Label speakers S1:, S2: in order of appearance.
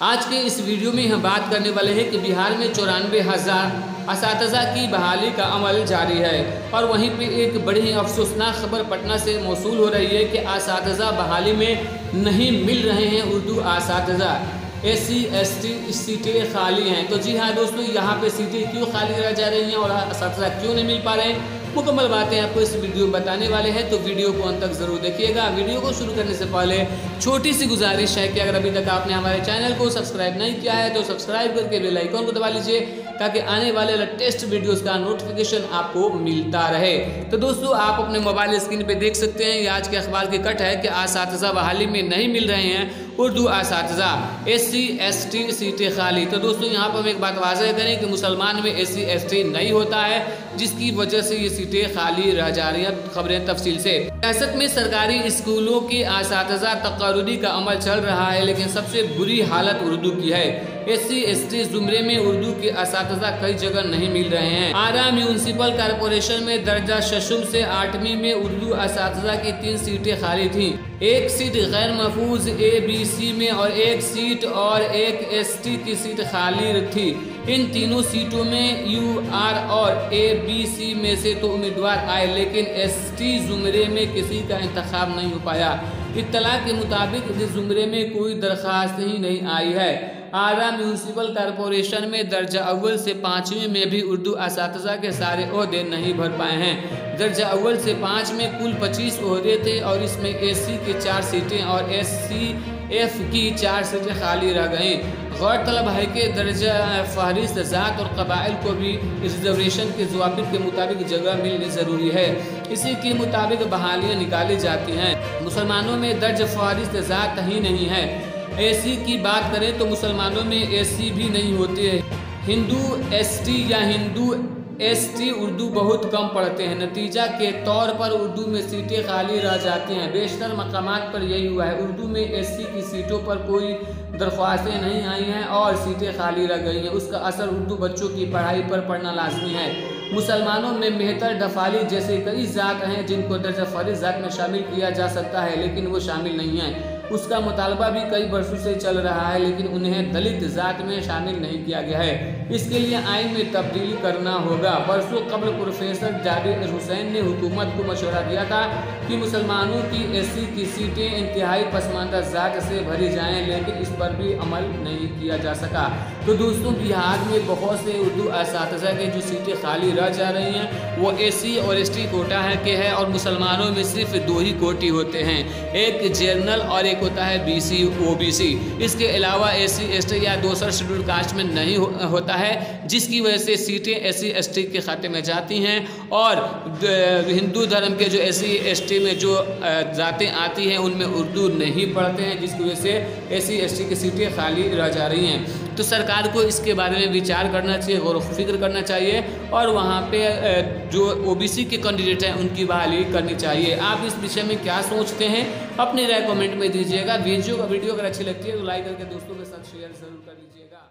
S1: आज के इस वीडियो में हम बात करने वाले हैं कि बिहार में 94,000 असातिज़ा की बहाली का अमल जारी है। और वहीं पे एक बड़ी अफसोसनाक खबर पटना से मौसूल हो रही है कि असातिज़ा बहाली में नहीं मिल रहे हैं उर्दू असातिज़ा। SC ST सीटें खाली हैं। तो जी हाँ दोस्तों, यहाँ पे सीटें क्यों खाली रह जा रही हैं और असातिज़ा क्यों नहीं मिल पा रहे हैं, मुकम्मल बातें आपको इस वीडियो में बताने वाले हैं। तो वीडियो को अंत तक ज़रूर देखिएगा। वीडियो को शुरू करने से पहले छोटी सी गुजारिश है कि अगर अभी तक आपने हमारे चैनल को सब्सक्राइब नहीं किया है तो सब्सक्राइब करके बेल आइकन को दबा लीजिए ताकि आने वाले लेटेस्ट वीडियोस का नोटिफिकेशन आपको मिलता रहे। तो दोस्तों, आप अपने मोबाइल स्क्रीन पे देख सकते हैं, ये आज के अखबार की कट है कि असातिज़ा बहाली में नहीं मिल रहे हैं उर्दू असातिज़ा, SC ST सीटें खाली। तो दोस्तों, यहाँ पर हम एक बात वाज़ह करें कि मुसलमान में SC ST नहीं होता है, जिसकी वजह से ये सीटें खाली रह जा रही हैं। खबरें तफसील से। रियासत में सरकारी स्कूलों के असातिज़ा तक़र्रुरी का अमल चल रहा है, लेकिन सबसे बुरी हालत उर्दू की है। SC ST ज़ुमरे में उर्दू के असातिज़ा कई जगह नहीं मिल रहे हैं। आरा म्यूनसिपल कॉरपोरेशन में दर्जा शशुम से 8वीं में उर्दू असातिज़ा की 3 सीटें खाली थीं। एक सीट गैर महफूज ABC में और एक सीट और एक ST की सीट खाली थी। इन तीनों सीटों में UR और ABC में से तो उम्मीदवार आए, लेकिन ST ज़ुमरे में किसी का इंतखाब नहीं हो पाया। इत्तला के मुताबिक इस ज़ुमरे में कोई दरख्वास्त ही नहीं आई है। आरा म्यूनसिपल कॉरपोरेशन में दर्जा अव्वल से 5वीं में भी उर्दू असातिज़ा के सारे ओहदे नहीं भर पाए हैं। दर्जा अव्वल से 5 में कुल 25 ओहदे थे और इसमें SC की 4 सीटें और SCF की 4 सीटें खाली रह गईं। गौरतलब है कि दर्जा फहरिस्त ज़ात और कबाइल को भी रिजर्वेशन के ज़वाबित के मुताबिक जगह मिलनी ज़रूरी है। इसी के मुताबिक बहालियाँ निकाली जाती हैं। मुसलमानों में दर्ज फहरिस्त ज़ात ही नहीं है। SC की बात करें तो मुसलमानों में SC भी नहीं होते हैं। हिंदू ST या हिंदू ST उर्दू बहुत कम पढ़ते हैं। नतीजा के तौर पर उर्दू में सीटें खाली रह जाती हैं। बेशतर मकामात पर यही हुआ है। उर्दू में SC की सीटों पर कोई दरख्वास्तें नहीं आई हैं और सीटें खाली रह गई हैं। उसका असर उर्दू बच्चों की पढ़ाई पर पड़ना लाजमी है। मुसलमानों में मेहतर डफाली जैसे कई ज़ात हैं जिनको दर्जा फहरिस्त ज़ात में शामिल किया जा सकता है, लेकिन वो शामिल नहीं हैं। उसका मुतालबा भी कई बरसों से चल रहा है, लेकिन उन्हें दलित ज़ात में शामिल नहीं किया गया है। इसके लिए आइन में तब्दीली करना होगा। बरसों कबल प्रोफेसर जाबिर हुसैन ने हुकूमत को मशवरा दिया था कि मुसलमानों की SC की सीटें इंतहाई पसमानदा ज़ात से भरी जाएं, लेकिन इस पर भी अमल नहीं किया जा सका। तो दोस्तों, बिहार में बहुत से उर्दू असातिज़ा के जो सीटें खाली रह जा रही हैं वो SC और ST कोटा है के है, और मुसलमानों में सिर्फ 2 ही कोटी होते हैं, एक जनरल और एक होता है BC OBC। इसके अलावा SC ST या दूसरा शेड्यूल कास्ट में नहीं होता है, जिसकी वजह से सीटें SC ST के खाते में जाती हैं। और हिंदू धर्म के जो SC ST में जो जातें आती हैं उनमें उर्दू नहीं पढ़ते हैं, जिसकी वजह से SC ST की सीटें खाली रह जा रही हैं। तो सरकार को इसके बारे में विचार करना चाहिए, गौर फिक्र करना चाहिए, और वहाँ पे जो OBC के कैंडिडेट हैं उनकी बहाली करनी चाहिए। आप इस विषय में क्या सोचते हैं, अपनी राय कमेंट में दीजिएगा। वीडियो अगर अच्छी लगती है तो लाइक करके दोस्तों के साथ शेयर ज़रूर कर लीजिएगा।